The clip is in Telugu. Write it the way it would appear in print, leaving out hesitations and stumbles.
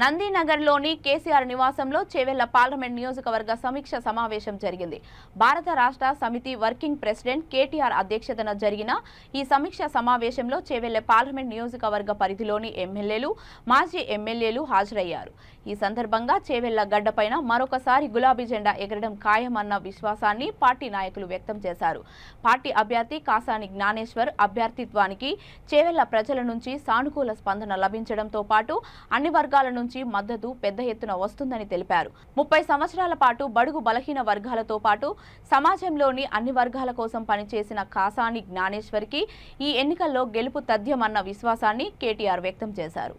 నందినగర్లోని కేసీఆర్ నివాసంలో చేవెళ్ల పార్లమెంట్ నియోజకవర్గ సమీక్ష సమావేశం జరిగింది. భారత రాష్ట్ర సమితి వర్కింగ్ ప్రెసిడెంట్ కేటీఆర్ అధ్యక్షతన జరిగిన ఈ సమీక్ష సమావేశంలో చేవెళ్ల పార్లమెంట్ నియోజకవర్గ పరిధిలోని ఎమ్మెల్యేలు, మాజీ ఎమ్మెల్యేలు హాజరయ్యారు. ఈ సందర్భంగా చేవెళ్ల గడ్డపైన మరొకసారి గులాబీ జెండా ఎగరడం ఖాయమన్న విశ్వాసాన్ని పార్టీ నాయకులు వ్యక్తం చేశారు. పార్టీ అభ్యర్థి కాసాని జ్ఞానేశ్వర్ అభ్యర్థిత్వానికి చేవెళ్ల ప్రజల నుంచి సానుకూల స్పందన లభించడంతో పాటు అన్ని వర్గాల నుంచి మద్దతు పెద్ద ఎత్తున వస్తుందని తెలిపారు. 30 సంవత్సరాల పాటు బడుగు బలహీన వర్గాలతో పాటు సమాజంలోని అన్ని వర్గాల కోసం పనిచేసిన కాసాని జ్ఞానేశ్వర్కి ఈ ఎన్నికల్లో గెలుపు తథ్యమన్న విశ్వాసాన్ని కేటీఆర్ వ్యక్తం చేశారు.